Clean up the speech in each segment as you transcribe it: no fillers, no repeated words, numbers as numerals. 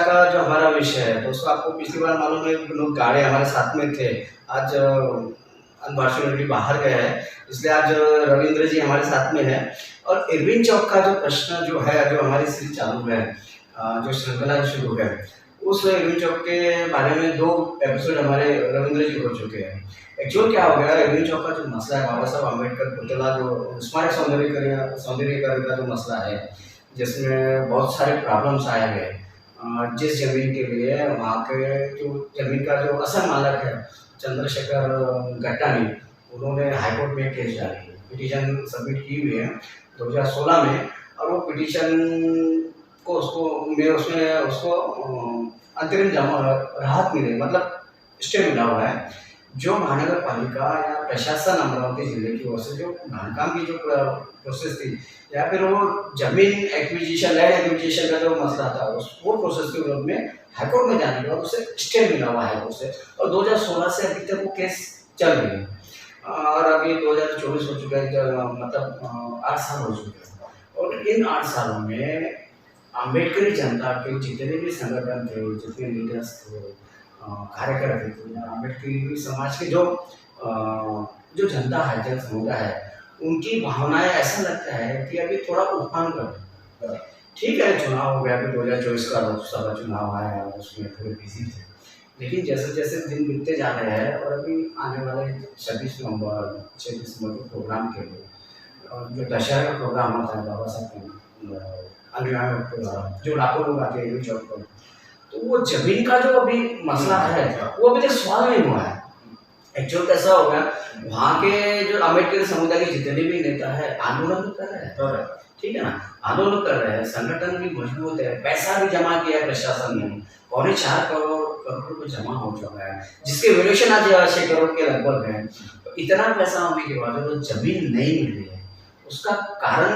का जो हमारा विषय है, दोस्तों आपको पिछली बार मालूम है लोग गाड़े हमारे साथ में थे। आज अनफॉर्चुनेटली बाहर गए हैं, इसलिए आज रविंद्र जी हमारे साथ में है। और इरविन चौक का जो प्रश्न जो है, जो हमारी सीरीज चालू है, जो श्रृंखला शुरू है, उस इरविन चौक के बारे में 2 एपिसोड हमारे रविंद्र जी हो चुके हैं। एक्चुअल क्या हो गया, इरविन चौक का जो मसला है, बाबा साहब अम्बेडकर पुतला जो स्मारक सौंदर्यीकरण का जो मसला है, जिसमें बहुत सारे प्रॉब्लम्स आए हैं। जिस जमीन के लिए वहाँ के जो जमीन का जो असल मालक है चंद्रशेखर गट्टानी, उन्होंने हाईकोर्ट में केस डाली है, पिटीशन सबमिट की हुई है 2016 में। और वो पिटीशन को उसको अंतरिम राहत मिले, मतलब स्टे मिला हुआ है। जो महानगर पालिका या प्रशासन अमरावती जिले की ओर से जो बांधकाम की जो प्रोसेस थी, या फिर वो जमीन एक्विजिशन, लैंड एक्विजिशन का जो मसला था, वो प्रोसेस के विरोध में हाईकोर्ट में जाने के बाद उसे स्टे मिला हुआ है हाईकोर्ट से। और 2016 से अभी तक वो केस चल रही है, और अभी 2024 हो चुका है, मतलब 8 साल हो चुके हैं। और इन 8 सालों में अम्बेडकरी जनता के जितने भी संगठन थे, जितने लीडर्स थे, कार्यकर्ता थे, अम्बेडकरी समाज के जो जनता है, जन समुदाय है, उनकी भावनाएं ऐसा लगता है कि अभी थोड़ा उफान कर। ठीक है, चुनाव हो गया, अभी 2024 का लोकसभा चुनाव आया, उसमें थोड़े बिजी थे, लेकिन जैसे जैसे दिन बीतते जा रहे हैं और अभी आने वाले 26 नवंबर 6 दिसंबर के प्रोग्राम के लिए, जो दशहरा का प्रोग्राम होता है बाबा साहब अनुयायियों, जो लाखों लोग आते हैं चौक पर, तो वो जमीन का जो अभी मसला है वो अभी तक सॉल्व नहीं हुआ है। एक्चुअल कैसा हो गया, वहाँ के जो अम्बेडकर समुदाय के जितने भी नेता है आंदोलन कर रहे हैं, ठीक है ना, आंदोलन कर रहे हैं, संगठन भी मजबूत है, पैसा भी जमा किया है प्रशासन ने, 4.25 करोड़ रुपये जमा हो चुका है, जिसके वैल्यूएशन आज 6 करोड़ के लगभग है। तो इतना पैसा होने के बाद जो जमीन नहीं मिल रही है, उसका कारण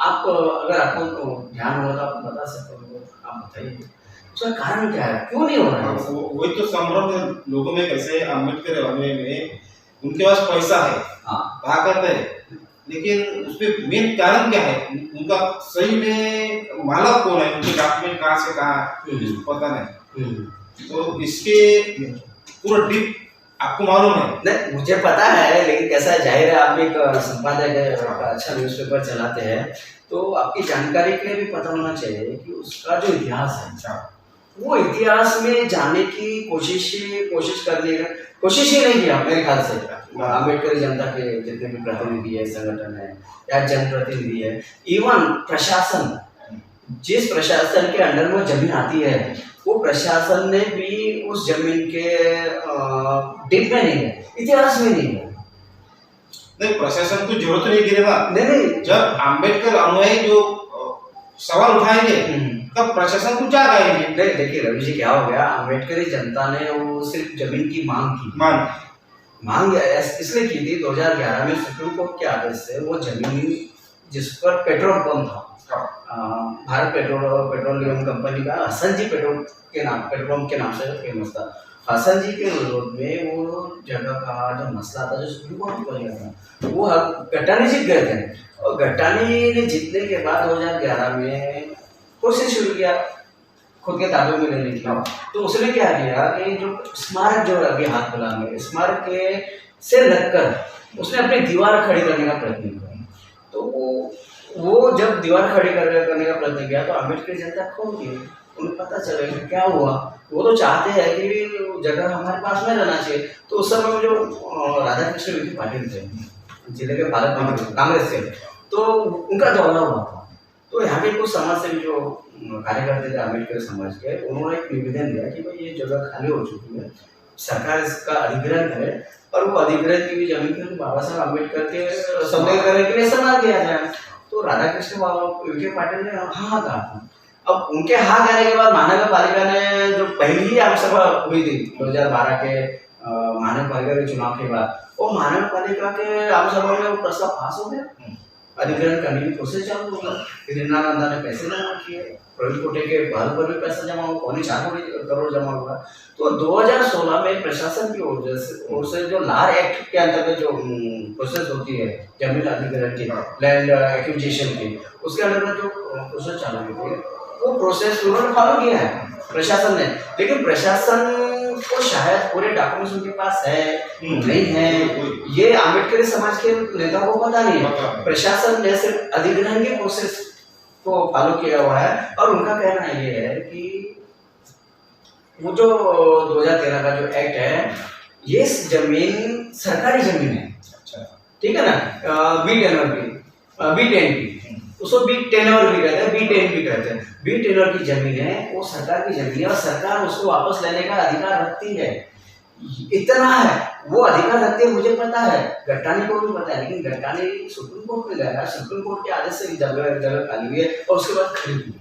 आप, अगर आपको ध्यान हो तो आप बता सकते हो, आप बताइए उसका कारण क्या है, क्यों नहीं हो रहा है? वही तो संभ्रम है लोगों में, कैसे अम्बेडकर होने में उनके पास पैसा है, ताकत है, लेकिन उसपे मेन कारण क्या है, उनका सही में मालक कौन है, उनके डॉक्यूमेंट कहाँ से कहाँ पता नहीं। तो इसके पूरा डीप आपको मालूम है? नहीं, मुझे पता है, लेकिन कैसा है, जाहिर है आप भी एक संपादक है, अच्छा न्यूज़पेपर चलाते हैं, तो आपकी जानकारी के लिए भी पता होना चाहिए कि उसका जो इतिहास है, वो इतिहास में जाने की कोशिश करने का कोशिश ही नहीं किया मेरे ख्याल से। अम्बेडकर जनता के जितने भी प्रतिनिधि है, संगठन है या जनप्रतिनिधि है, इवन प्रशासन, जिस प्रशासन के अंडर में जमीन आती है, वो प्रशासन ने भी उस जमीन के डीप में नहीं है, इतिहास में नहीं है। नहीं, प्रशासन को जरूरत नहीं गिरेगा। नहीं, जब अम्बेडकर अनुयायी जो सवाल उठाएंगे तब प्रशासन को क्या कहेंगे? नहीं, देखिए रवि जी, क्या हो गया, अम्बेडकरी जनता ने वो सिर्फ जमीन की मांग इसलिए की थी 2011 में सुप्रीम कोर्ट के आदेश से। वो जमीन जिस पर पेट्रोल पंप था, भारत पेट्रोलियम कंपनी का, हसन जी पेट्रोल पंप के नाम से फेमस था, हसन जी के विरोध में वो जगह का जो मसला था, जो सुप्रीम कोर्ट को गया था, वो गट्टानी जीत गए थे। और गट्टानी ने जीतने के बाद 2011 में कोशिश शुरू किया खुद के ताबे में लेने की। तो उसने क्या किया कि जो स्मारक जो अभी हाथ बुलाने, स्मारक के से लगकर उसने अपनी दीवार खड़ी करने का प्रयत्न किया। तो वो जब दीवार खड़ी करने का प्रयत्न किया तो अम्बेडकर जनता खो गई, उन्हें पता चला कि क्या हुआ। वो तो चाहते हैं कि जगह हमारे पास में रहना चाहिए। तो उस समय जो राधा कृष्ण विखे पाटिल थे, जिले के भारत कांग्रेस से, तो उनका दौरा हुआ था। तो यहाँ के कुछ समाज से जो कार्यकर्ता थे अम्बेडकर समाज के, उन्होंने एक निवेदन दिया कि भाई ये जगह खाली हो चुकी है, सरकार इसका अधिग्रहण करे, और वो अधिग्रहण की भी जमीन को बाबा साहब अम्बेडकर के सौंदर्यीकरण के लिए इस्तेमाल किया जाए। तो राधा कृष्ण विखे पाटिल ने हाँ कहा था। अब उनके हाँ कहने के बाद महानगर पालिका ने जो पहली आमसभा हुई थी 2012 के महानगर पालिका के चुनाव के बाद, वो महानगर पालिका के आमसभा में वो प्रस्ताव पास हो गया, अधिग्रहण करने की प्रोसेस चालू हो गया। फिर इंदिरा ने पैसे जमा किए, प्रवीण कोटे के घर पर भी पैसा जमा हुआ, 4.25 करोड़ जमा हुआ। तो 2016 में प्रशासन की ओर से जो लार एक्ट के अंतर्गत जो प्रोसेस होती है जमीन अधिग्रहण की, लैंड एक्विजिशन की, उसके अंतर्गत जो प्रोसेस चालू होती है, वो प्रोसेस उन्होंने फॉलो किया है। प्रशासन ने, लेकिन प्रशासन को शायद पूरे डॉक्यूमेंट्स उनके पास है नहीं है, ये अम्बेडकरी समाज के नेताओं को पता नहीं है। प्रशासन ने सिर्फ अधिग्रहण के प्रोसेस को फॉलो किया हुआ है और उनका कहना ये है कि वो जो 2013 का जो एक्ट है, ये जमीन सरकारी जमीन है, ठीक है ना, बी10 की उसको बी10 भी कहते हैं, बी10 भी कहते हैं। बी10 की जमीन है, वो सरकार की जमीन है और सरकार उसको वापस लेने का अधिकार रखती है। इतना है, वो अधिकार रखती है, मुझे पता है, गट्टानी को भी पता है, लेकिन गट्टानी सुप्रीम कोर्ट में गया, सुप्रीम कोर्ट के आदेश से जगह खाली हुई है और उसके बाद खरीद हुई,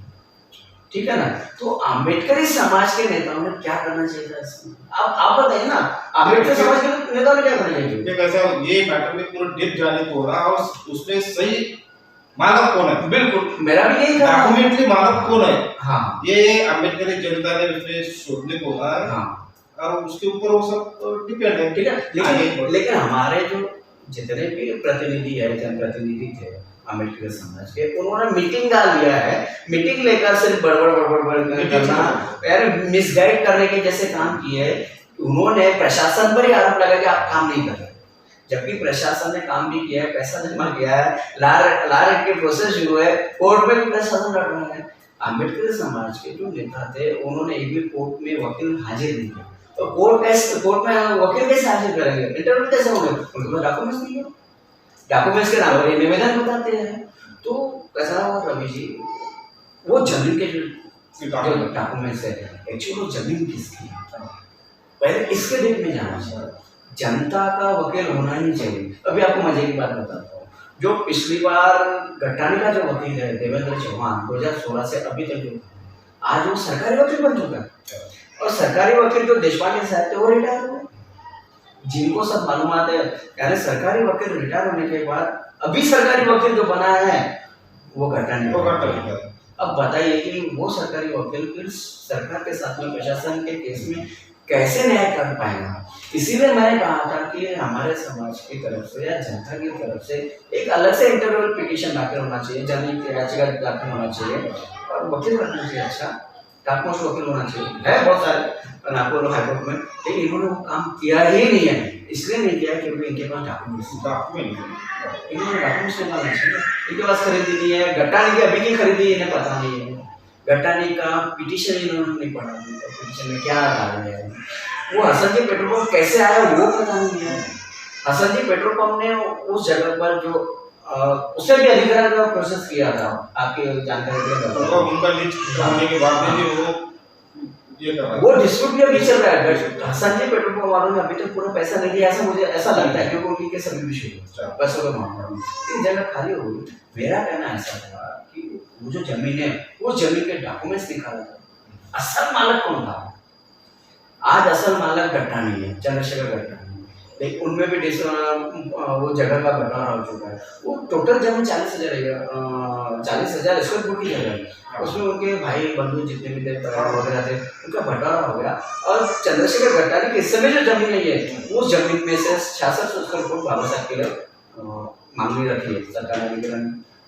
ठीक है ना। तो अम्बेडकरी समाज के नेताओं ने क्या करना चाहिए था इसमें? आप बताइए ना, अम्बेडकरी समाज के नेताओं ने क्या करना चाहिए? कैसा ये मैटर में पूरा डिप जाने को हो रहा और उसमें सही मानव कौन है? बिल्कुल, मेरा भी यही कहना है, डॉक्यूमेंटली मानव कौन है? हाँ, ये अम्बेडकरी जनता ने उसमें शोधने को होगा, हाँ, और उसके ऊपर वो सब डिपेंड है, ठीक है। लेकिन हमारे जो जितने भी प्रतिनिधि है, जनप्रतिनिधि थे अम्बेडकर समाज के, उन्होंने मीटिंग डाल दिया है, मीटिंग लेकर सिर्फ बड़बड़ करना, यार मिसगाइड करने के जैसे काम किए। उन्होंने प्रशासन पर ही आरोप लगा कि आप काम नहीं कर रहे, जबकि प्रशासन ने काम भी किया है, पैसा जमा किया है, लार के प्रोसेस शुरू है, कोर्ट में भी प्रशासन लड़ रहा है। अम्बेडकर समाज के जो नेता थे, उन्होंने एक भी कोर्ट में वकील हाजिर नहीं किया, तो कोर्ट में वकील कैसे हाजिर करेंगे, इंटरव्यू कैसे होंगे? उनको डॉक्यूमेंट्स नहीं है, डॉक्यूमेंट्स के नाम पर निवेदन बताते हैं। तो कैसा हुआ रवि जी, वो जमीन के जो डॉक्यूमेंट्स है, एक्चुअली वो जमीन किसकी है, पहले इसके डेट में जाना चाहिए। जनता का वकील होना ही चाहिए। अभी आपको मजे की बात बताता हूँ, जो पिछली बार गट्टानी का जो वकील है देवेंद्र चौहान, 2016 से अभी तक जो आज वो सरकारी वकील बन चुका है, और सरकारी वकील जो देशपांडे साहब थे वो रिटायर हो गए, जिनको सब मालूमात है। यानी सरकारी वकील रिटायर होने के बाद अभी सरकारी वकील जो बना है वो गट्टानी है। अब बताइए कि वो सरकारी वकील फिर सरकार के साथ में प्रशासन के केस में कैसे न्याय कर पाएगा? इसीलिए मैंने कहा था कि हमारे समाज की तरफ से या जनता की तरफ से एक अलग से इंटरव्यू पिटीशन दाखिल होना चाहिए, जनहित याचिका दाखिल होना चाहिए और वकील बनना चाहिए, अच्छा टॉप मोस्ट वकील होना चाहिए। है बहुत सारे नागपुर हाईकोर्ट में, लेकिन इन्होंने वो काम किया ही नहीं है। इसलिए नहीं किया क्योंकि इनके पास डॉक्यूमेंट्स निकालना चाहिए, इनके पास खरीदी नहीं है। गट्टानी की अभी की खरीदी इन्हें पता नहीं है, गट्टानी का पिटीशन इन्होंने नहीं पढ़ा, पिटीशन में क्या डाल है, वो हसन जी पेट्रोल पंप कैसे आया वो पता नहीं है। हसन जी पेट्रोल पंप ने उस जगह पर जो उससे भी अधिग्रहण का प्रोसेस किया था, आपकी जानकारी के लिए उनका लिस्ट होने के बाद में भी वो डिस्प्यूट भी अभी चल रहा है। हसन जी पेट्रोल पंप वालों ने अभी तक पूरा पैसा नहीं दिया, ऐसा मुझे ऐसा लगता है, क्योंकि उनकी के सभी विषय पैसों का मामला में इन जगह खाली हो गई। मेरा कहना ऐसा था कि वो जो जमीन है, वो जमीन के डॉक्यूमेंट्स दिखाना था, असल मालिक कौन था? आज असल मालिक गट्टानी है, चंद्रशेखर गट्टानी, लेकिन उनमें भी वो जगह का बंटवारा हो चुका है। वो टोटल जमीन 40,000 स्क्वायर फुट की जगह है, उसमें उनके भाई बंधु जितने भी थे वगैरह थे, उनका बंटवारा हो गया। और चंद्रशेखर गट्टानी के समय जो जमीन है, ये उस जमीन में से 66 स्क्वायर फुट बाबा साहब के लिए मांगनी रखी है, सरकार ने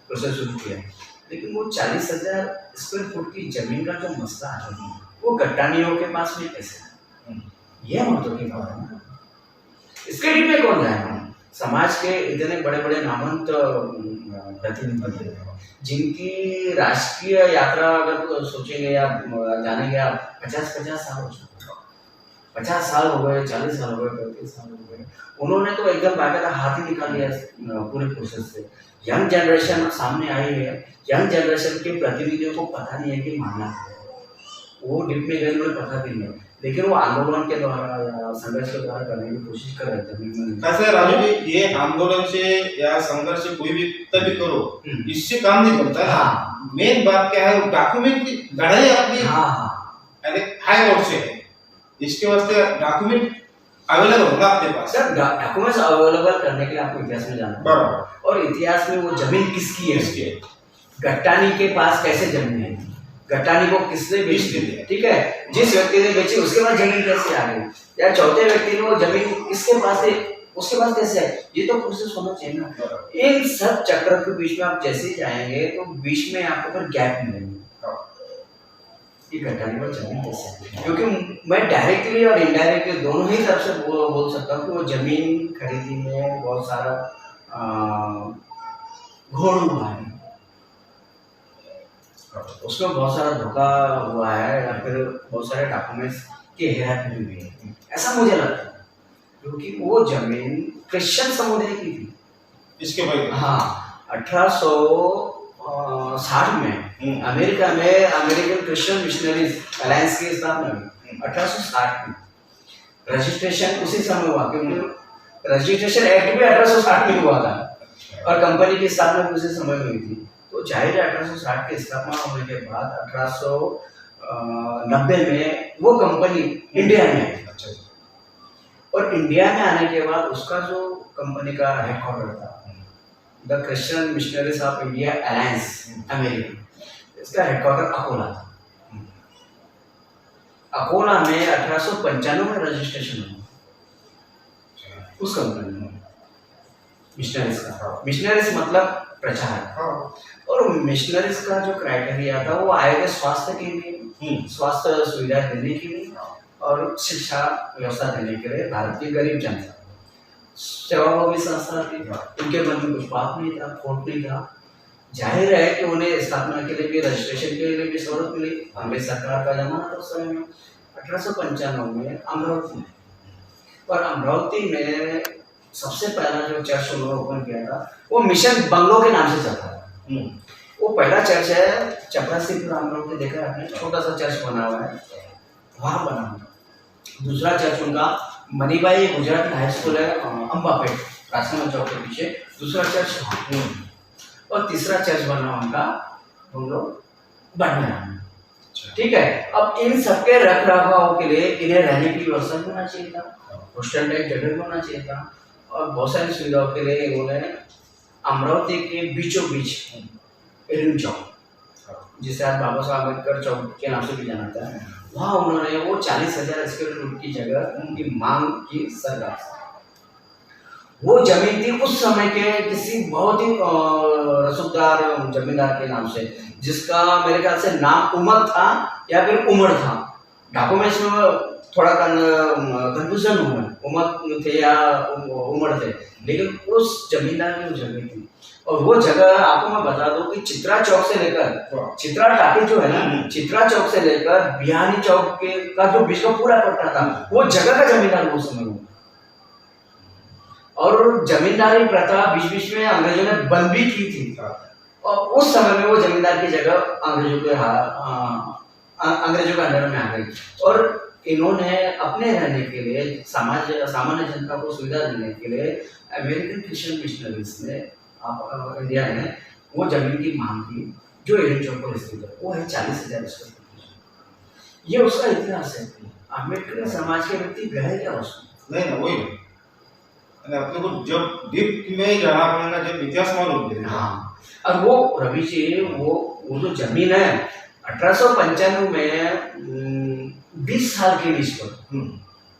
प्रोसेस शुरू किया है। लेकिन वो 40,000 स्क्वायर फुट की जमीन का जो मसला है, वो गट्टानियों के पास में कैसे है? यह महत्व की बात है ना। इसके डीप में कौन जाएगा? समाज के इतने बड़े बड़े नामवंत प्रतिनिधि जिनकी राष्ट्रीय यात्रा अगर सोचेंगे या जानेंगे आप, 50 साल हो चुके, 50 साल हो गए, 40 साल हो गए, 35 साल हो गए, उन्होंने तो एकदम बाकायदा हाथ ही निकाल लिया पूरे प्रोसेस से। यंग जनरेशन सामने आई है, यंग जनरेशन के प्रतिनिधियों को पता नहीं है कि मामला है, वो डिप में गए, उन्हें पता भी नहीं, लेकिन वो आंदोलन के द्वारा या संघर्ष के द्वारा करने की कोशिश कर रहे थे। कैसे राजू जी, ये आंदोलन से या संघर्ष से कोई भी तभी करो, इससे काम नहीं बनता है। हाँ। मेन बात क्या है, डॉक्यूमेंट की लड़ाई अपनी हाई कोर्ट से है, इसके वास्ते डॉक्यूमेंट अवेलेबल होगा आपके पास। सर डॉक्यूमेंट्स अवेलेबल करने के लिए आपको इतिहास में जाना बराबर, और इतिहास में वो जमीन किसकी है, गट्टानी के पास कैसे जमीन है, गट्टानी को किसने बेची, ठीक है, जिस व्यक्ति ने बेची उसके पास जमीन कैसे आ गई, या चौथे व्यक्ति ने वो जमीन किसके पास है, उसके पास कैसे है, ये तो प्रोसेस होना चाहिए ना। इन सब चक्र के बीच में आप जैसे ही जाएंगे तो बीच में आपको फिर गैप मिलेंगे, कि घटाने पर जमीन कैसे, क्योंकि मैं डायरेक्टली और इनडायरेक्टली दोनों ही तरफ से बोल सकता हूँ कि वो जमीन खरीदी में बहुत सारा घोड़ हुआ है, उसमें बहुत सारा धोखा हुआ है, या फिर बहुत सारे डॉक्यूमेंट्स की हेरा फेरी हुई है, ऐसा मुझे लगता है। क्योंकि वो जमीन क्रिश्चियन समुदाय की थी। इसके भाई हाँ, 1860 में अमेरिका में अमेरिकन क्रिश्चियन मिशनरीज अलायंस की स्थापना हुई 1860 में। रजिस्ट्रेशन उसी समय हुआ, क्योंकि रजिस्ट्रेशन एक्ट भी 1860 में हुआ था और कंपनी की स्थापना भी उसी समय में हुई थी। तो जाहिर है 1860 की स्थापना होने के बाद 1890 में वो कंपनी इंडिया में आई। और इंडिया में आने के बाद उसका जो कंपनी का हेडक्वार्टर था, the Christian missionaries of India alliance America, इसका हेडक्वार्टर अकोला था। अकोला में 1895 में रजिस्ट्रेशन हुआ उस कंपनी में मिशनरीज का। मिशनरीज मतलब प्रचार, और मिशनरीज का जो क्राइटेरिया था वो आए थे स्वास्थ्य के लिए, स्वास्थ्य सुविधा देने के लिए और शिक्षा व्यवस्था देने के लिए भारत की गरीब जनता। सेवाभावी संस्था थी, उनके मन में कुछ पाप नहीं था, खोट नहीं था। जाहिर है कि उन्हें स्थापना के लिए भी, रजिस्ट्रेशन के लिए भी जरूरत मिली। अंग्रेज सरकार का जमाना था उस समय में 1895 में अमरावती में। और अमरावती में सबसे पहला जो चर्च उन्होंने ओपन किया था वो मिशन बंगलो के नाम से चलता था। वो पहला चर्च है चपरासीपुर अमरावती, देखा है आपने, छोटा सा चर्च बना हुआ है, वहाँ बना हुआ। दूसरा चर्च उनका मनीबाई गुजराती हाई स्कूल है, अंबापेट राजकमल चौक के पीछे, दूसरा चर्च। और तीसरा चर्च बना उनका बंगलो बढ़िया। ठीक है, अब इन सबके रख रखाव के लिए इन्हें रहने की व्यवस्था होना चाहिए था, हॉस्टल टाइप जगह होना चाहिए था, और बहुत सारी सुविधाओं के लिए इन्होंने अमरावती के बीचों बीच इरविन चौक, जिसे आज बाबा साहब अम्बेडकर चौक के नाम से भी जाना जाता है, वहाँ उन्होंने वो 40,000 स्क्वायर फुट की जगह उनकी मांग की सरकार से। वो जमीन थी उस समय के किसी बहुत ही रसूखदार जमींदार के नाम से, जिसका मेरे ख्याल से नाम उमर था या फिर उमर था। डॉक्यूमेंट्स में थोड़ा कंफ्यूजन हुआ, उमर थे या उमर थे, लेकिन उस जमींदार की वो जमीन थी। और वो जगह आपको मैं बता दूं कि चित्रा चौक से लेकर, चित्रा टाटी जो है ना, चित्रा चौक से लेकर बिहारी चौक के का जो बीच का पूरा पट्टा था, वो जगह का जमींदार वो समय हुआ। और जमींदारी प्रथा बीच बीच में अंग्रेजों ने बंद भी की थी, और उस समय में वो जमींदार की जगह अंग्रेजों के अंडर में आ गई। और इन्होंने अपने रहने के लिए, सामान्य जनता को सुविधा देने के लिए अमेरिकन क्रिश्चियन मिशनरीज ने इंडिया ने वो जमीन की मांग की जो इरविन चौक पर स्थित है, वो है 40,000 स्क्वायर फुट। ये उसका इतिहास है। अम्बेडकर समाज के व्यक्ति गए क्या उसमें? नहीं ना, वही अपने को जब डीप में जाना पड़ेगा, जब इतिहास मालूम करेगा। हाँ, और वो रवि जी वो जो जमीन है 1895 में 20 साल के लीज पर,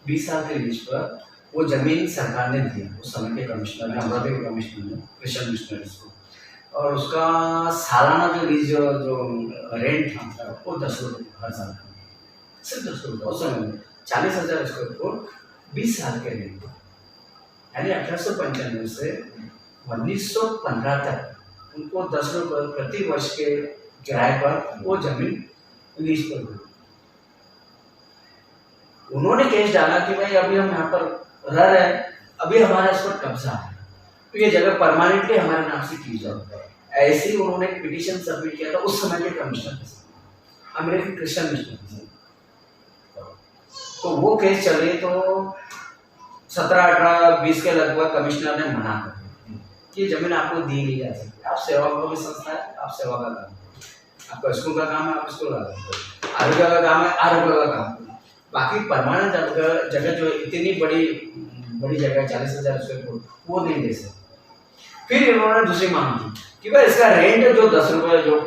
20 साल के लीज पर वो जमीन सरकार ने दी उस समय के कमिश्नर ने, अमरावती के कमिश्नर ने, क्रिश्चियन मिशनरीज को। और उसका सालाना जो लीज जो रेंट था वो 10 रुपये हर साल का, सिर्फ 10 रुपये। उस समय में 40,000 स्क्वायर फुट 20 साल के रेंट, यानी 1895 से 1915 तक उनको 10 रुपये प्रति वर्ष के किराए पर वो जमीन लीज पर हुई। उन्होंने केस डाला कि भाई अभी हम यहाँ पर रह रहे हैं, अभी हमारा इस पर कब्जा है, तो ये जगह परमानेंटली हमारे नाम से की जाए। ऐसे ही उन्होंने एक पिटीशन सबमिट किया था उस समय के कमिश्नर के साथ, अमेरिकन क्रिश्चियन मिशनरी। तो वो केस चले तो 17, 18, 20 के लगभग कमिश्नर ने मना कर दिया कि ये जमीन आपको दी नहीं जा सकती, आप सेवा भावी संस्था है, आप सेवा का काम, आपका स्कूल का काम है, आप स्कूल का काम, आरोग्य का काम है, आरोग्य का काम। बाकी परमानेंट जगह जो इतनी बड़ी जगह 40,000 स्क्वायर फुट वो नहीं दे सकते। फिर इन्होंने दूसरी मांग की कि भाई इसका रेंट जो 10 रुपये जो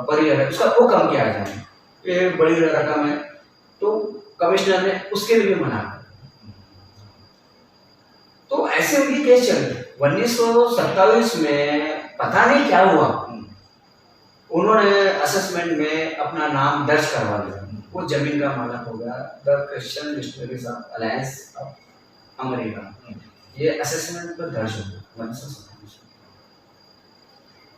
पर ईयर है उसका वो कम किया जाए, ये बड़ी रकम है। तो कमिश्नर ने उसके लिए मना कर। तो ऐसे उनकी केस चल रही। 1927 में पता नहीं क्या हुआ, उन्होंने असेसमेंट में अपना नाम दर्ज करवा लिया, वो जमीन का मालक हो गया the Christian missionaries alliance of America. ये असेसमेंट पर दर्ज हो गया 1947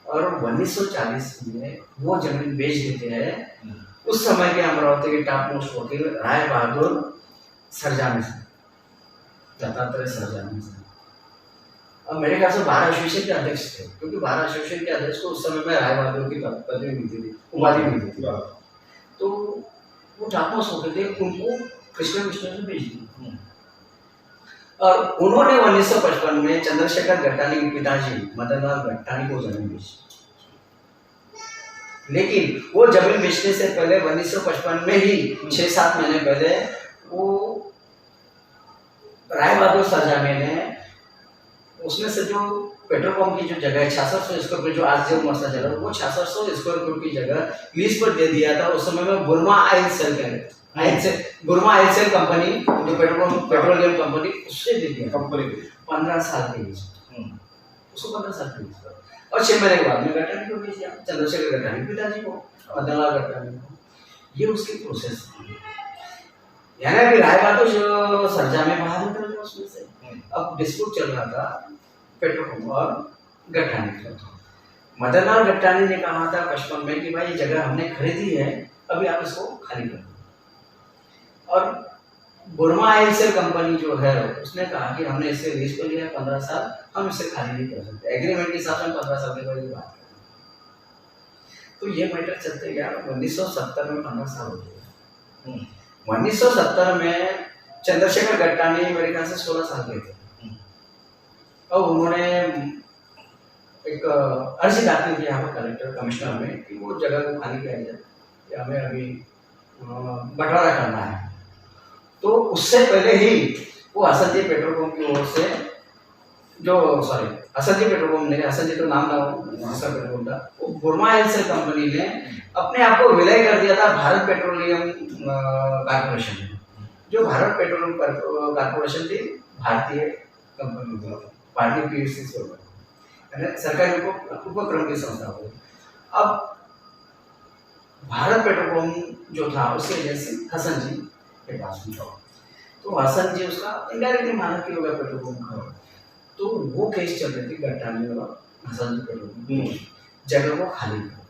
और 1940 में वो जमीन बेच देते हैं उस समय के अमरावती के टॉप मोस्ट वकील राय बहादुर सरजामी से, दत्तात्रेय सरजामी से। अब मेरे ख्याल से बार एसोसिएशन के अध्यक्ष थे, क्योंकि बार एसोसिएशन के अध्यक्ष को उस समय में राय बहादुर की पदवी मिलती थी, उपाधि मिलती थी। तो वो टॉप मोस्ट वकील थे, उनको क्रिश्चियन मिशनरी में भेज दी। और उन्होंने 1955 में चंद्रशेखर गट्टानी के पिताजी मदनलाल गट्टानी को जमीन बेची। लेकिन वो जमीन बेचने से पहले 1955 में ही 6-7 महीने पहले वो राय बहादुर सरजामी ने उसमें से जो पेट्रोल पंप की जो जगह है 6600 स्क्वायर फीट, जो आज जो मसला चल रहा है, वो 6600 स्क्वायर फीट की जगह लीज पर दे दिया था। उस समय में Burma oil Shell Burma oil Shell company, जो पेट्रोलियम कंपनी, उससे दे दिया कंपनी 15 साल के लीज, उसको 15 साल के लीज पर। और 6 महीने के बाद में गट्टानी को भेज दिया, चंद्रशेखर गट्टानी पिताजी को, मदनलाल गट्टानी को। ये उसकी प्रोसेस थी। यानी कि राय बहादुर सरजामी बाहर निकल गया उसमें से। अब डिस्प्यूट चल रहा था पेट्रोल पंप और गट्टानी का। मदनलाल गट्टानी ने कहा था 55 में कि भाई ये जगह हमने खरीदी है, अभी आप इसको खाली कर दो। और बुरमा ऑयल सेल कंपनी जो है उसने कहा कि हमने इससे लीज पे लिया 15 साल, हम इसे खाली नहीं कर सकते, एग्रीमेंट के हिसाब से 15 साल के बाद ये बात करें। तो ये मैटर चलते गया। 1970 में 15 साल हो गए। 1970 में चंद्रशेखर गट्टानी मेरे ख्याल से 16 साल के थे और उन्होंने एक अर्जी दाखिल किया यहाँ पर कलेक्टर कमिश्नर में कि वो जगह को खाली किया जाए, कि हमें अभी बंटवारा करना है। तो उससे पहले ही वो हसन जी पेट्रोल पंप की ओर से हसन जी पेट्रोल पंप ने, हसन जी तो नाम ना जिसका पेट्रोल पंप था, वो बुरमा ऑयल सेल कंपनी ने अपने आप को विलय कर दिया था भारत पेट्रोलियम कॉर्पोरेशन में। जो भारत पेट्रोलियम कॉर्पोरेशन थी भारतीय कंपनी, भारतीय पीयूसी सरकारी उपक्रम की संस्था हो। अब भारत पेट्रोल पंप जो था उसकी एजेंसी हसन जी के पास में था, तो हसन जी उसका इनडायरेक्टली मानक हो गया पेट्रोल पंप का। तो वो केस चल रही थी गट्टानी और हसन जी पेट्रोल पंप जगह को खाली कर।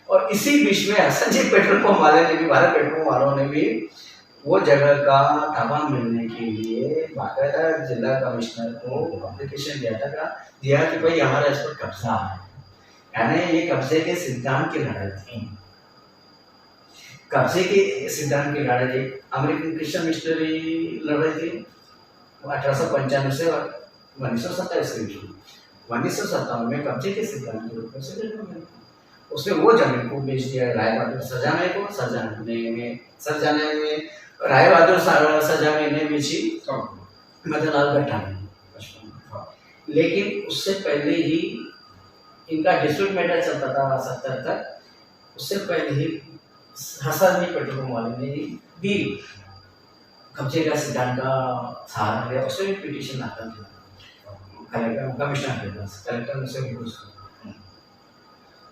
और इसी बीच में हसन जी पेट्रोल पंप वाले ने भी, भारत पेट्रोल पंप वालों ने भी वो जगह का दावा मिलने के लिए बाकायदा जिला कमिश्नर को एप्लीकेशन दिया कि भाई हमारा इस पर कब्जा है। यानी ये कब्जे के सिद्धांत की लड़ाई थी। कब्जे के सिद्धांत की लड़ाई थी। अमेरिकन क्रिश्चियन मिशनरी लड़ रही थी 1895 से 1927 के बीच। 1957 में कब्जे के सिद्धांत के रूप में से उसने वो जमीन को बेच दिया राय बहादुर सरजामी को। सरजामी ने राय बहादुर सरजामी ने बेची मदनलाल गट्टानी। लेकिन उससे पहले ही इनका डिस्प्यूट मैटर चलता था 70 तक। उससे पहले ही हसन जी पेट्रोल पंप वाले ने भी कब्जे का सिद्धांत का सहारा लिया। उससे भी पिटीशन आता था कलेक्टर कमिश्नर के पास, कलेक्टर उसे रिपोर्ट किया।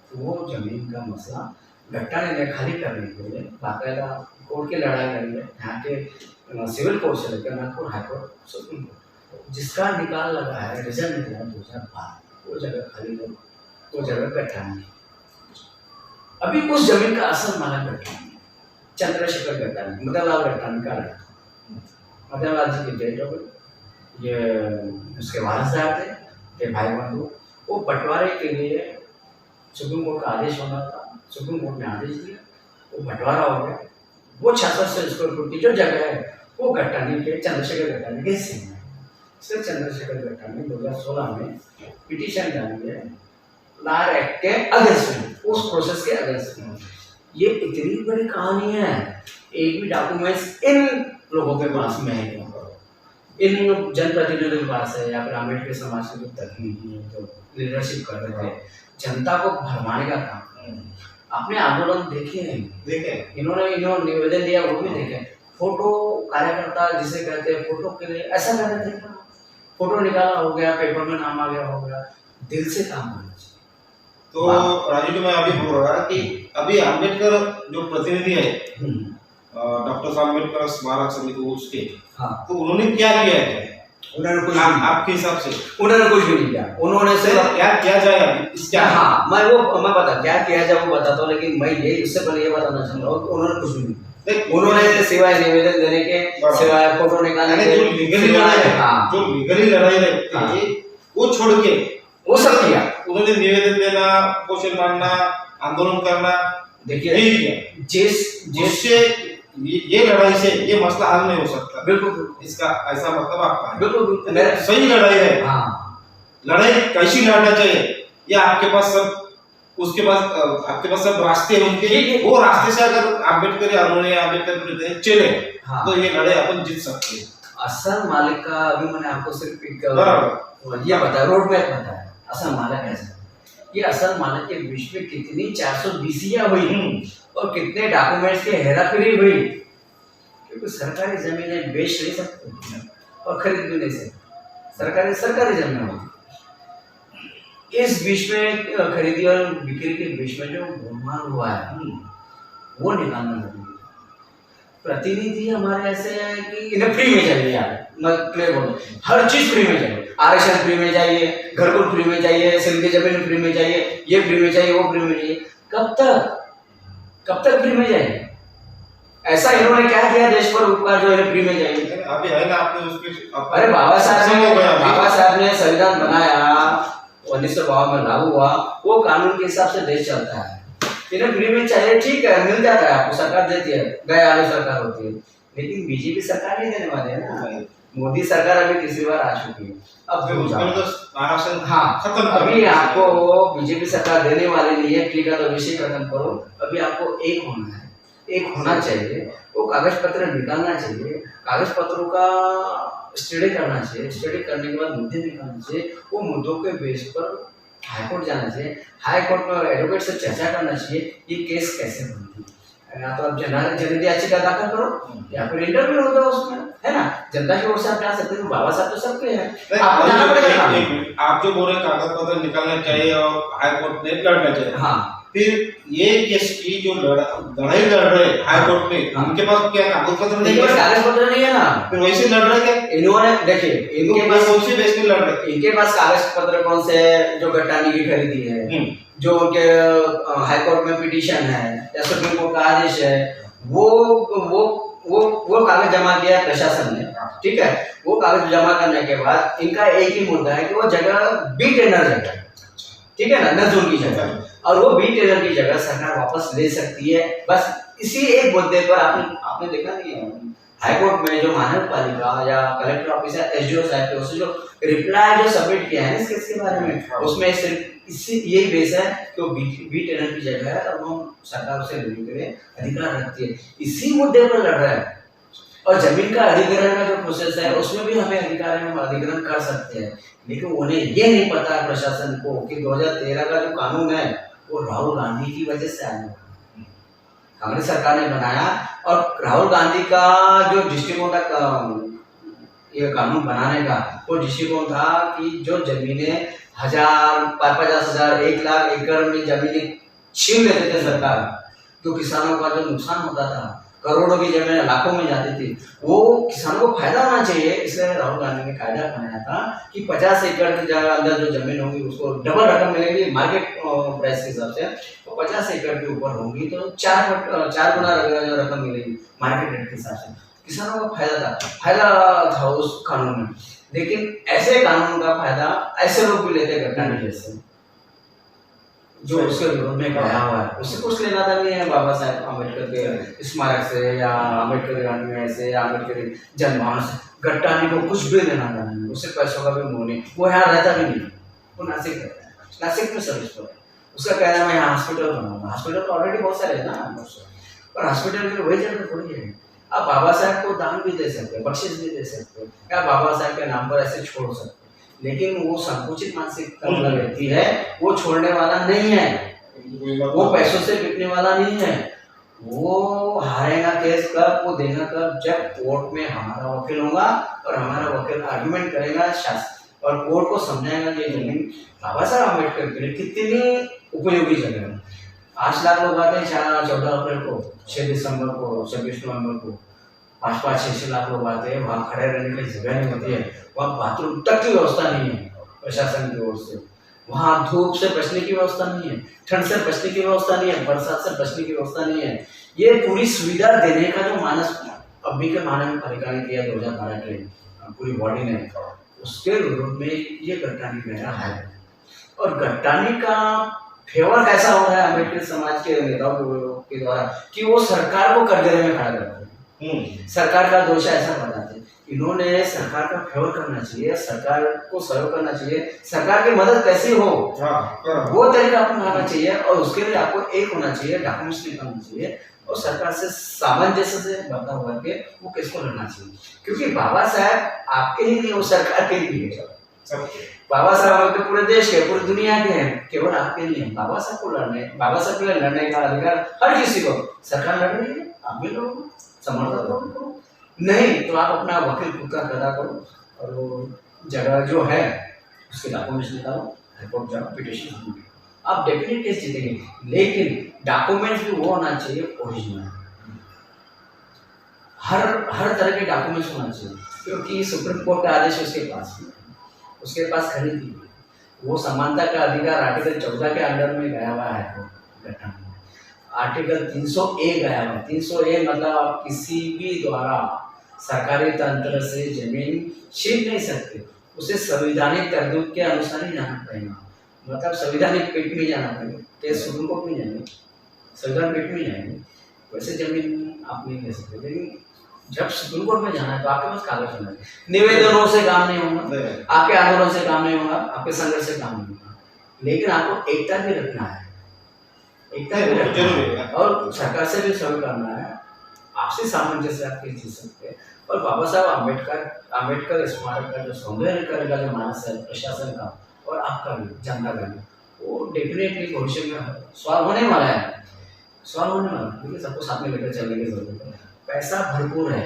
तो वो जमीन का मसला गट्टानी ने खाली करने के लिए बाकायदा कोर्ट की लड़ाई लड़ी है। यहाँ के सिविल कोर्ट से लेकर नागपुर हाईकोर्ट, सुप्रीम कोर्ट, जिसका निकाल लगा है, रिजल्ट निकला 2012, वो जगह खाली कर, वो जगह गट्टानी। अभी उस जमीन का असल मालक गट्टानी, चंद्रशेखर गट्टानी, मदनलाल गट्टानी का लड़का। मदनलाल जी की डेट हो गई, ये उसके वारसदार थे भाई बंधु। वो बंटवारे के लिए सुप्रीम कोर्ट का आदेश होना था, सुप्रीम कोर्ट ने आदेश दिया, वो बंटवारा हो गया। वो 6600 स्क्वायर फीट की जो जगह है वो गट्टानी के, चंद्रशेखर गट्टानी के हिस्से में है। इसलिए चंद्रशेखर गट्टानी 2016 में पिटीशन डाली है लार एक्ट के अगेंस्ट में, उस प्रोसेस के अगेंस्ट में। ये इतनी बड़ी कहानी है, एक भी डॉक्यूमेंट्स इन लोगों के पास में है, इन जनप्रतिनिधियों के पास है, या फिर अम्बेडकर समाज के जो प्रतिनिधि हैं जो लीडरशिप कर रहे थे, जनता को भरमाने का काम। आपने आंदोलन देखे इन्होंने निवेदन दिया वो भी देखे। फोटो कार्यकर्ता जिसे कहते हैं फोटो के लिए ऐसा करना देखा, फोटो निकाला हो गया, पेपर में नाम आ गया हो गया। दिल से काम करना चाहिए। तो राजू जी मैं अभी बोल रहा कि अभी अम्बेडकर जो प्रतिनिधि है डॉक्टर साहब अम्बेडकर स्मारक समिति उसके, हाँ, तो उन्होंने क्या किया है? उन्होंने कुछ आपके हिसाब से उन्होंने कुछ भी नहीं किया। उन्होंने सिर्फ क्या किया जाए अभी इसका? हाँ, मैं बता क्या किया जाए वो बताता हूँ, लेकिन मैं ये उससे पहले ये बताना चाह रहा हूँ कि उन्होंने कुछ भी नहीं, उन्होंने सिवाय निवेदन देने के, सिवाय फोटो निकालने के, जो लीगली लड़ाई है, हाँ, जो लीगली लड़ाई रहती है वो छोड़ के वो सब किया। उन्होंने निवेदन देना, क्वेश्चन मारना, आंदोलन करना, देखिए जिससे ये लड़ाई से ये मसला हल नहीं हो सकता। बिल्कुल, इसका ऐसा मतलब आपका है? बिल्कुल सही लड़ाई है। हाँ, लड़ाई कैसी लड़ना चाहिए या आपके पास सब उसके पास आपके पास सब रास्ते हैं उनके, वो रास्ते से अगर अम्बेडकर चले, हाँ, तो ये लड़ाई अपन जीत सकते हैं। असल मालिक का अभी मैंने आपको सिर्फ एक ये बताया, रोड मैप बताया। असल मालिक ऐसा, ये असल मालिक के बीच में कितनी 420 हुई और कितने डॉक्यूमेंट्स की हेराफेरी हुई, क्योंकि सरकारी जमीनें बेच नहीं सकते और खरीद भी नहीं सकते, सरकारी जमीन होती। इस बीच में खरीदी और बिक्री के बीच में जो गोलमाल हुआ है वो निकालना जरूरी है। प्रतिनिधि हमारे ऐसे हैं कि इन्हें फ्री में चाहिए यार, मैं क्लियर बोलूं, हर चीज फ्री में चाहिए, आरक्षण फ्री में चाहिए, घरकुल फ्री में चाहिए, सिंधी जमीन फ्री में चाहिए, ये फ्री में चाहिए, वो फ्री में चाहिए। कब तक फ्री में जाएंगे? ऐसा इन्होंने क्या किया देश पर उपकार जो इन्हें फ्री में जाएंगे? अभी है ना आपने उसके अरे बाबा साहब ने संविधान बनाया, 1952 में लागू हुआ, वो कानून के हिसाब से देश चलता है। इन्हें फ्री में चाहिए, ठीक है, मिल जाता है आपको, सरकार देती है, गए आलू सरकार होती है, लेकिन बीजेपी सरकार नहीं देने वाले है ना। मोदी सरकार अभी तीसरी बार आ चुकी है, अब हाँ खत्म, अभी आपको बीजेपी सरकार देने वाली नहीं है, ठीक है, तो विषय खत्म करो। अभी आपको एक होना है, एक होना चाहिए, वो कागज पत्र निकालना चाहिए, कागज पत्रों का स्टडी करना चाहिए, स्टडी करने के बाद मुद्दे निकालना चाहिए, वो मुद्दों के बेस पर हाईकोर्ट जाना चाहिए, हाईकोर्ट में एडवोकेट से चर्चा करना चाहिए, ये केस कैसे बनती है। या तो आप जनहित याचिका दाखिल करो या फिर इंटरव्यू होगा उसमें, है ना, जनता की ओर से आप जा सकते हैं। बाबा साहब तो सबके हैं, आप जो बोल रहे कागज पत्र निकालना चाहिए और हाईकोर्ट में लड़ना चाहिए, हाँ, फिर ये केस की जो लड़ाई लड़ रहे हाई कोर्ट में, उनके पास क्या कागज पत्र नहीं है? कागज पत्र नहीं है ना, फिर वैसे लड़ रहे क्या इन्होंने? देखिए इनके पास कौन से बेस पे लड़ रहे? इनके पास कागज पत्र कौन से? जो गट्टानी की खरीदी है, जो उनके हाई कोर्ट में पिटीशन है या सुप्रीम कोर्ट का आदेश है, वो कागज जमा किया प्रशासन ने, ठीक है। वो कागज जमा करने के बाद इनका एक ही मुद्दा है कि वो जगह बी टेंडर जगह, ठीक है ना, न जोन की जगह, और वो बी टेंडर की जगह सरकार वापस ले सकती है। बस इसी एक मुद्दे पर आपने देखा नहीं है हाई कोर्ट में जो महानगर पालिका या कलेक्टर ऑफिस या एसडीओ साहब के उससे जो रिप्लाई जो सबमिट किया है इस के बारे में, उसमें सिर्फ इससे यही बेस है कि वो बी टेंडर की जगह है और वो सरकार उसे लेने के लिए अधिकार रखती है, इसी मुद्दे पर लड़ रहा है। और जमीन का अधिग्रहण का जो प्रोसेस है उसमें भी हमें अधिकार है, हम अधिग्रहण कर सकते हैं, लेकिन उन्हें ये नहीं पता है प्रशासन को कि 2013 का जो कानून है वो राहुल गांधी की वजह से आया, कांग्रेस सरकार ने बनाया। और राहुल गांधी का जो दृष्टिकोण था ये कानून बनाने का, वो दृष्टिकोण था कि जो जमीनें 1000, 50,000, 1 लाख एकड़ में जमीनें छीन लेते थे सरकार, तो किसानों का जो नुकसान होता था, करोड़ों की जमीनें लाखों में जाती थी, वो किसानों को फायदा होना चाहिए, इसलिए राहुल गांधी ने कायदा बनाया था कि 50 एकड़ के अंदर जो जमीन होगी उसको डबल रकम मिलेगी मार्केट प्राइस के हिसाब से, तो 50 एकड़ के ऊपर होगी तो 4 गुना रकम मिलेगी मार्केट रेट के हिसाब से। किसानों को फायदा था उस कानून में, लेकिन ऐसे कानून का फायदा ऐसे लोग भी लेते गट्टानी जैसे जो उसके विरोध में गया हुआ है, उससे कुछ लेना था नहीं है बाबा साहब अम्बेडकर के स्मारक से या अम्बेडकर गांधी से या अम्बेडकर जनभवन से, गट्टानी को कुछ भी लेना था नहीं, उससे पैसों का भी मोह नहीं, वो यहाँ रहता भी नहीं, वो नासिक रहता है, नासिक में सर्विस पर है, उसका कहना है मैं यहाँ हॉस्पिटल बनाऊंगा, हॉस्पिटल तो ऑलरेडी बहुत सारे है ना, और हॉस्पिटल के लिए वही जगह थोड़ी है। आप बाबा साहब को दान भी दे सकते हैं, बख्शिश भी दे सकते हैं, या बाबा साहब के नाम पर ऐसे छोड़ सकते हैं, लेकिन वो संकुचित मानसिकता वाला व्यक्ति है, वो छोड़ने वाला नहीं है, वो पैसों से बिकने वाला नहीं है, वो हारेगा केस कब, वो देगा कब, जब कोर्ट में हमारा वकील होगा और हमारा वकील आर्गुमेंट करेगा और कोर्ट को समझाएगा कि ये जमीन बाबा साहब अम्बेडकर के लिए कितनी उपयोगी जगह है। 8 लाख लोग आते हैं 14 अप्रैल को, 6 दिसंबर को, 26 नवंबर को, 5-5, 6-6 लाख लोग आते हैं। वहाँ खड़े रहने की जगह नहीं होती है, वहाँ बाथरूम तक की व्यवस्था नहीं है प्रशासन की ओर से, वहाँ धूप से बचने की व्यवस्था नहीं है, ठंड से बचने की व्यवस्था नहीं है, बरसात से बचने की व्यवस्था नहीं है। ये पूरी सुविधा देने का जो मानस अभी के महानगर पालिका ने किया 2012 के पूरी बॉडी ने, उसके विरोध में ये गट्टानी बह रहा है। और गट्टानी का फेवर कैसा हो रहा है अम्बेडकर समाज के नेताओं के द्वारा कि वो सरकार को कटघरे में खड़ा करते हैं, सरकार का दोष ऐसा बताते हैं। इन्होंने सरकार का फेवर करना चाहिए, सरकार को सहयोग करना चाहिए, सरकार की मदद कैसे हो वो तरीका अपनाना चाहिए, और उसके लिए आपको एक होना चाहिए, डॉक्यूमेंट्स निकालना चाहिए और सरकार से सामंजस्य से बता हुआ के वो किसको लड़ना चाहिए। क्योंकि बाबा साहब आपके ही नहीं, वो सरकार के लिए है। बाबा साहब तो पूरे देश के, पूरी दुनिया के हैं, केवल आपके लिए बाबा साहब को लड़ने, बाबा साहब के लिए लड़ने का अधिकार हर किसी को। सरकार लड़ रही है, आप भी लड़ो, समर्थन करो, नहीं तो आप अपना वकील खुद का पैदा करो और वो जगह जो है उसके डॉक्यूमेंट्स निकालो, हाईकोर्ट जाओ, पिटिशन आप डेफिनेट केस जीतेंगे। लेकिन डॉक्यूमेंट्स भी वो होना चाहिए ओरिजिनल, हर तरह के डॉक्यूमेंट्स होना चाहिए। क्योंकि सुप्रीम कोर्ट का आदेश उसके पास है, उसके पास खरीद की, वो समानता का अधिकार आर्टिकल 14 के अंडर में गया हुआ है गठन में। आर्टिकल 300A गया हुआ है। 300A मतलब आप किसी भी द्वारा सरकारी तंत्र से जमीन छीन नहीं सकते, उसे संवैधानिक तरतूब के अनुसार ही जाना पड़ेगा। मतलब संवैधानिक पीठ में जाना पड़ेगा, केस सुप्रीम कोर्ट में जाएंगे, संविधान पीठ में जाएंगे, वैसे जमीन आप नहीं ले सकते। लेकिन जब सुप्रीम कोर्ट में जाना है तो आपके पास कागज होना चाहिए। निवेदनों से काम नहीं होगा, आपके आंदोलन से काम नहीं होगा, आपके संघर्ष से काम नहीं होगा। लेकिन आपको एकता भी रखना है, एकता भी रखना है और सरकार से भी सहयोग करना है, आपसी सामंजस्य आप जीत सकते हैं। और बाबा साहब अम्बेडकर स्मारक का जो सौंदर्यीकरण का जो मानस है प्रशासन का और आपका भी, जनता का भी, वो डेफिनेटली भविष्य में सॉल्व होने वाला है, सॉल्व होने वाला है। क्योंकि सबको साथ में लेकर चलने की जरूरत है। पैसा भरपूर है,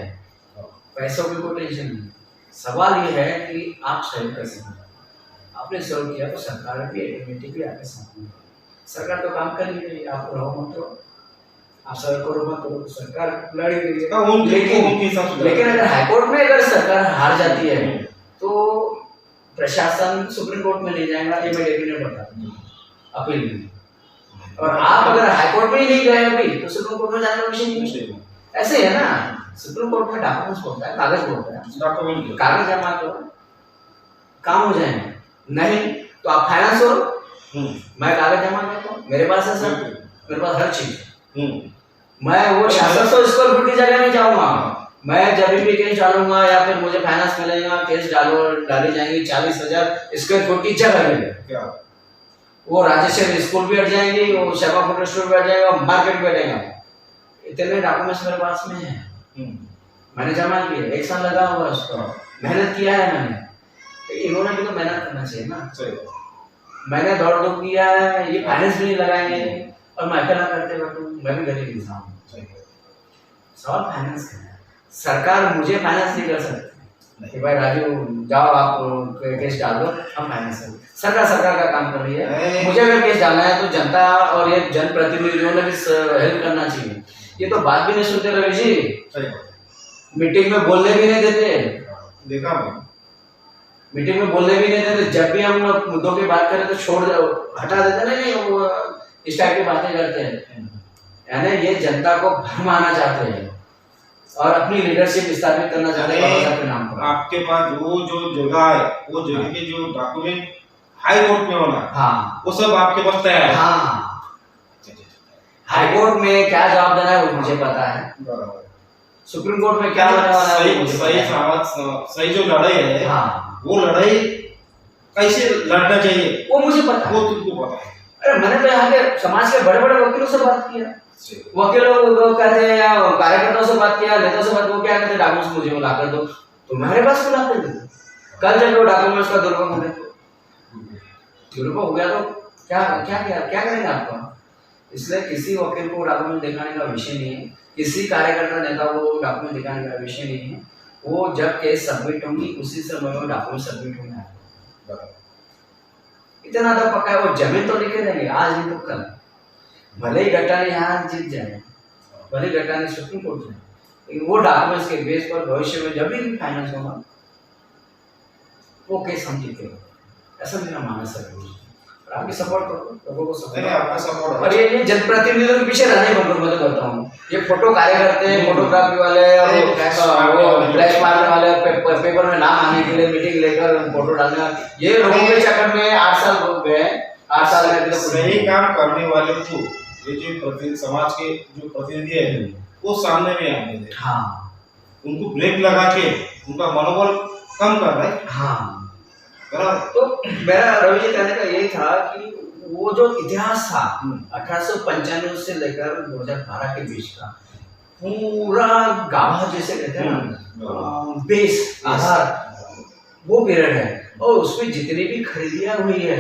पैसों की कोई टेंशन नहीं। सवाल ये है कि आप सहयोग कैसे करें। आपने सहयोग किया तो सरकार भी ऑटोमेटिकली आपके साथ में, सरकार तो काम कर ही रही है, आप रहो मत रहो, आप सहयोग करो मत करो, सरकार लड़ रही है। लेकिन अगर हाईकोर्ट में अगर सरकार हार जाती है तो प्रशासन सुप्रीम कोर्ट में नहीं जाएगा, ये मैं डेफिनेट बताता हूँ, अपील में। और आप अगर हाईकोर्ट में ही नहीं गए अभी तो सुप्रीम कोर्ट में जाने का विषय नहीं। ऐसे है ना, सुप्रीम कोर्ट में डॉक्यूमेंट्स होता है, कागज होता है, डॉक्यूमेंट कागज जमा करो, काम हो जाएगा। नहीं तो आप फाइनेंस हो, मैं कागज जमा करता हूँ, मेरे पास है सब, मेरे पास हर चीज। मैं वो 600 स्क्वायर फीट की जगह नहीं जाऊंगा, मैं जब भी केस डालूंगा या फिर मुझे फाइनेंस मिलेगा, केस डाली जाएंगी 40,000 स्क्वायर फीट की जगह में, वो राजेश्वर स्कूल भी हट जाएंगी, वो शर्मा फूड स्टोर भी हट जाएगा, मार्केट भी हटेगा। इतने डॉक्यूमेंट्स मेरे पास में है, मैंने जमा किए, 1 साल लगा हुआ उसको, मेहनत किया है मैंने। तो इन्होंने भी तो मेहनत करना चाहिए ना। मैंने दौड़ दौड़ किया है, ये फाइनेंस भी नहीं लगाएंगे और मैं अकेला करते बैठूं, मैं भी गरीब इंसान हूँ। सवाल फाइनेंस का है, सरकार मुझे फाइनेंस नहीं कर सकती कि भाई राजू जाओ आप केस डाल दो, हम फाइनेंस करें। सरकार का काम कर रही है। मुझे अगर केस डालना है तो जनता और ये जनप्रतिनिधियों ने भी हेल्प करना चाहिए। ये तो बात भी नहीं सुनते रवि जी, मीटिंग में बोलने भी नहीं देते, देखा मैं मीटिंग में बोलने भी नहीं देते। जब भी हम मुद्दों की बात करें तो छोड़ हटा देते, नहीं वो इस टाइप की बातें करते हैं। यानी ये जनता को भरमाना चाहते हैं और अपनी लीडरशिप स्थापित करना चाहते हैं के नाम पर। आपके पास जो जगह है, वो जगह के जो डॉक्यूमेंट हाई कोर्ट में होना, हाँ, वो सब आपके पास तैयार है। हाँ, हाई कोर्ट में क्या जवाब देना है वो मुझे पता है, सुप्रीम कोर्ट में क्या होने वाला है सही जो लड़ाई है, हाँ, वो लड़ाई कैसे लड़ना चाहिए वो मुझे पता है, वो तुमको पता है। अरे मैंने तो यहाँ के समाज के बड़े बड़े वकीलों से बात किया, वकीलों को कहते हैं या कार्यकर्ताओं से बात किया, नेताओं से बात, वो क्या कहते हैं डॉक्यूमेंट्स मुझे ला कर दो, तुम्हारे पास क्यों ला कर दो। कल जब वो डॉक्यूमेंट्स का दुरुपयोग हो गया तो क्या करेंगे आपका। इसलिए किसी वकील को डॉक्यूमेंट दिखाने का विषय नहीं है, किसी कार्यकर्ता नेता को डॉक्यूमेंट दिखाने का विषय नहीं है। वो जब केस सबमिट होंगी उसी समय में डॉक्यूमेंट सबमिट होना है, इतना तो पक्का है, वो जमीन तो लेके रहेंगे आज नहीं तो कल। भले ही गट्टा ने यहाँ जीत जाए, भले ही गट्टा ने सुप्रीम कोर्ट जाए, लेकिन वो डॉक्यूमेंट्स के बेस पर भविष्य में जब भी फाइनेंस होगा वो केस हम जीतेंगे, ऐसा मेरा मानस है। और आप भी सपोर्ट करो, लोगों को सपोर्ट, आपका सपोर्ट। और ये जनप्रतिनिधियों के पीछे रहने बंद मैं तो कहता हूँ। ये फोटो कार्यकर्ते, फोटोग्राफी वाले और वो फ्लैश मारने वाले, पेपर में नाम आने के लिए मीटिंग लेकर फोटो डालने वाले, ये लोगों के चक्कर में 8 साल हो गए। 8 साल में अभी सही काम करने वाले को ये जो समाज के जो प्रतिनिधि है वो सामने में आने दे। हाँ, उनको ब्रेक लगा के उनका मनोबल कम कर रहा है। हाँ, बराबर। तो मेरा रवि जी कहने का यही था कि वो जो इतिहास था 1895 से लेकर 2012 के बीच का पूरा गाभा जैसे कहते हैं ना, बेस आधार, वो पीरियड है। और उसमें जितनी भी खरीदियां हुई है,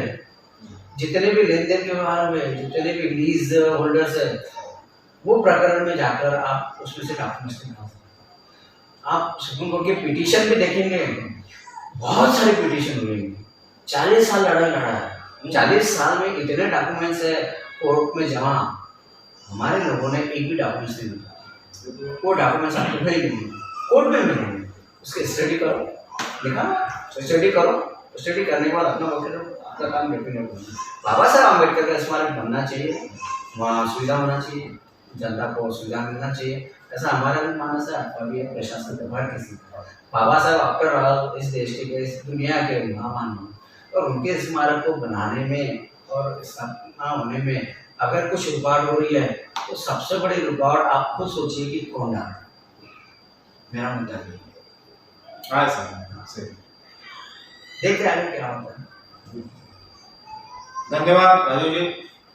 जितने भी लेन देन के व्यवहार में, जितने भी लीज होल्डर्स है, वो प्रकरण में जाकर आप उसमें से डॉक्यूमेंट्स निकाल सकते। आप सुप्रीम कोर्ट के पिटीशन भी देखेंगे, बहुत सारी पिटीशन हुई, 40 साल लड़ाई लड़ा है। 40 साल में इतने डॉक्यूमेंट्स है कोर्ट में जमा, हमारे लोगों ने एक भी डॉक्यूमेंट्स नहीं निकाला। वो डॉक्यूमेंट्स आपको मिलेंगे, कोर्ट में मिलेंगे, उसके स्टडी करो, लिखा स्टडी करो, स्टडी करने के बाद अपना वकील अपना काम डेफिनेट करो। बाबा साहब अम्बेडकर का स्मारक बनना चाहिए, वहाँ सुविधा होना चाहिए, जनता को सुविधा मिलना चाहिए, ऐसा हमारा भी मानस है। अभी प्रशासन व्यवहार किसी बाबा साहब आफ्टर ऑल इस देश के, इस दुनिया के महान हैं, और उनके स्मारक को बनाने में और स्थापना होने में अगर कुछ रुकावट हो रही है तो सबसे बड़ी रुकावट आप खुद सोचिए कि कौन डाल, मेरा मुद्दा है। देखते आगे क्या होता है। धन्यवाद राजू जी।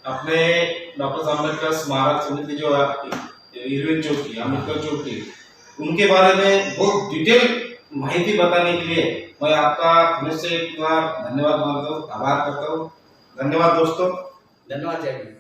अपने डॉक्टर साहब अम्बेडकर स्मारक समिति जो इरविन चौक, अम्बेडकर चौक, उनके बारे में बहुत डिटेल माहिती बताने के लिए मैं आपका फिर से एक बार धन्यवाद मानता हूँ, आभार करता हूँ। धन्यवाद दोस्तों। धन्यवाद जय।